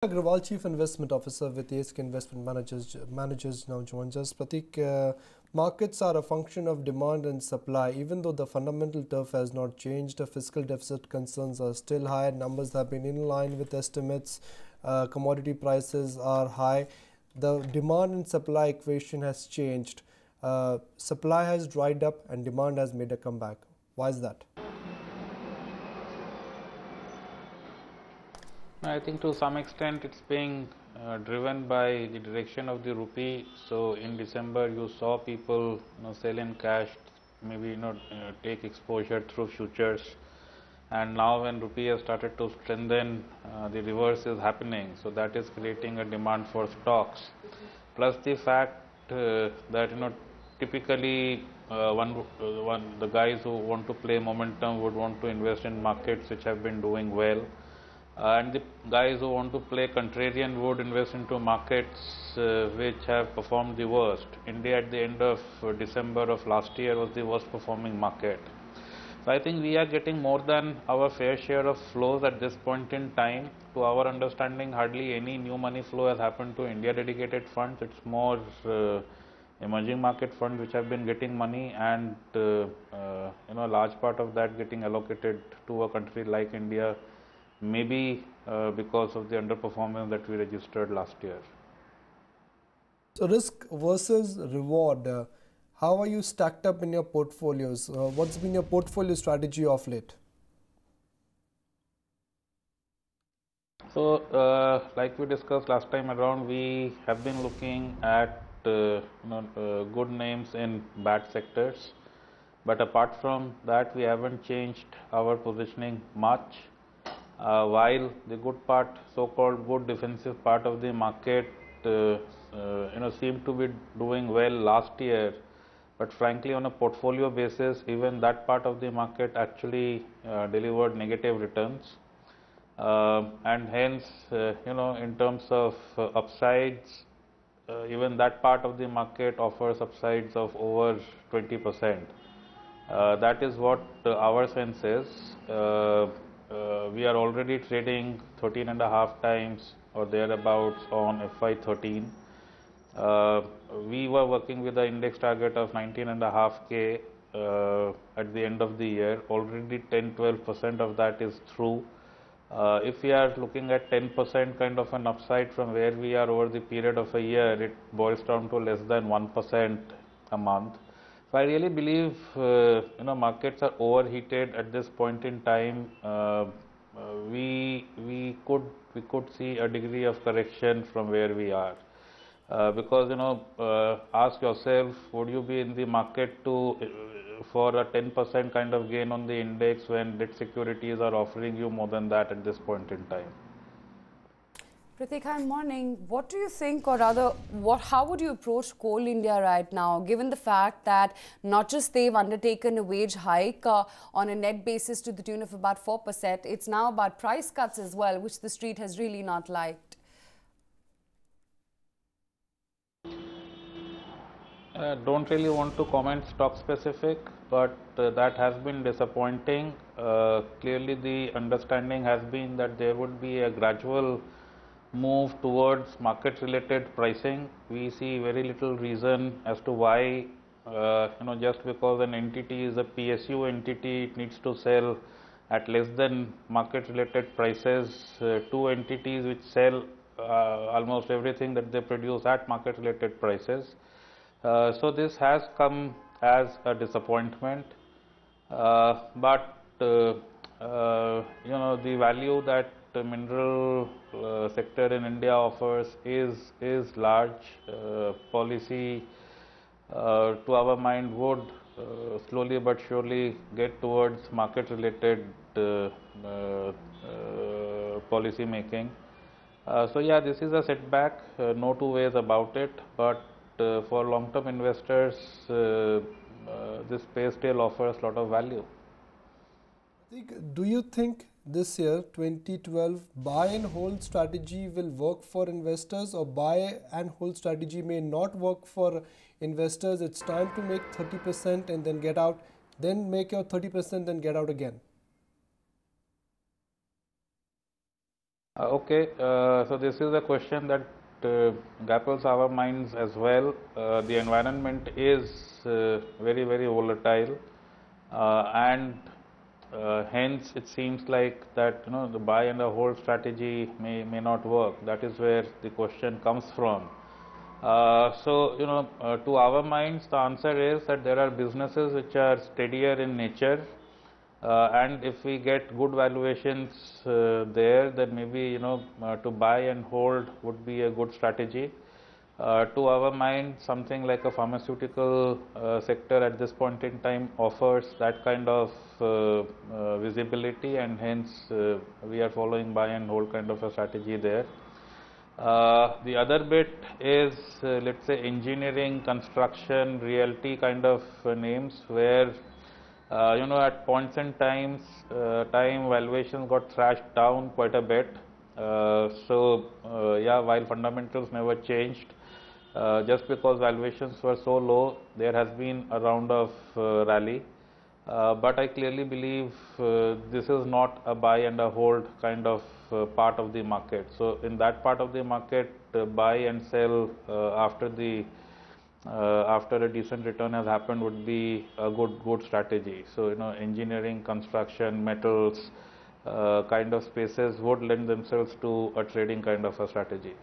Agrawal, Chief Investment Officer with ASK Investment Managers now joins us. Pratik, markets are a function of demand and supply. Even though the fundamental turf has not changed, the fiscal deficit concerns are still high. Numbers have been in line with estimates. Commodity prices are high. The demand and supply equation has changed. Supply has dried up and demand has made a comeback. Why is that? I think to some extent it's being driven by the direction of the rupee. So in December you saw people sell in cash, maybe take exposure through futures, and now when rupee has started to strengthen, the reverse is happening. So that is creating a demand for stocks. Plus the fact that typically the guys who want to play momentum would want to invest in markets which have been doing well. And the guys who want to play contrarian would invest into markets which have performed the worst. India at the end of December of last year was the worst performing market. So I think we are getting more than our fair share of flows at this point in time. To our understanding, hardly any new money flow has happened to India dedicated funds. It's more emerging market funds which have been getting money, and a large part of that getting allocated to a country like India, maybe because of the underperformance that we registered last year. So risk versus reward, how are you stacked up in your portfolios? What's been your portfolio strategy of late? So like we discussed last time around, we have been looking at good names in bad sectors, but apart from that we haven't changed our positioning much. While the good part, so-called good defensive part of the market, seemed to be doing well last year, but frankly, on a portfolio basis, even that part of the market actually delivered negative returns, and hence, in terms of upsides, even that part of the market offers upsides of over 20%. That is what our sense is. We are already trading 13.5 times or thereabouts on FY13. We were working with the index target of 19.5K at the end of the year. Already 10-12% of that is through. If we are looking at 10% kind of an upside from where we are over the period of a year, it boils down to less than 1% a month. So I really believe markets are overheated at this point in time. We could see a degree of correction from where we are, because ask yourself, would you be in the market for a 10% kind of gain on the index when debt securities are offering you more than that at this point in time? Pratik, hi, morning. What do you think, or rather, how would you approach Coal India right now, given the fact that not just they've undertaken a wage hike on a net basis to the tune of about 4%, it's now about price cuts as well, which the street has really not liked? Don't really want to comment stock specific, but that has been disappointing. Clearly, the understanding has been that there would be a gradual move towards market related pricing. We see very little reason as to why just because an entity is a PSU entity, it needs to sell at less than market related prices. Two entities which sell almost everything that they produce at market related prices. So this has come as a disappointment, but the value that the mineral sector in India offers is large. Policy, to our mind, would slowly but surely get towards market related policy making. So yeah, this is a setback, no two ways about it, but for long term investors, this space still offers a lot of value. Do you think this year 2012 buy and hold strategy will work for investors, or buy and hold strategy may not work for investors? It's time to make 30% and then get out, then make your 30% and get out again. Okay, so this is a question that grapples our minds as well. The environment is very, very volatile, and hence it seems like that the buy and the hold strategy may not work. That is where the question comes from. So to our minds, the answer is that there are businesses which are steadier in nature, and if we get good valuations there, then maybe to buy and hold would be a good strategy. To our mind, something like a pharmaceutical sector at this point in time offers that kind of visibility, and hence we are following buy and hold kind of a strategy there. The other bit is, let's say, engineering, construction, realty kind of names where at points and time valuations got thrashed down quite a bit. Yeah, while fundamentals never changed, just because valuations were so low, there has been a round of rally. But I clearly believe this is not a buy and a hold kind of part of the market. So in that part of the market, buy and sell after a decent return has happened would be a good strategy. So engineering, construction, metals kind of spaces would lend themselves to a trading kind of a strategy.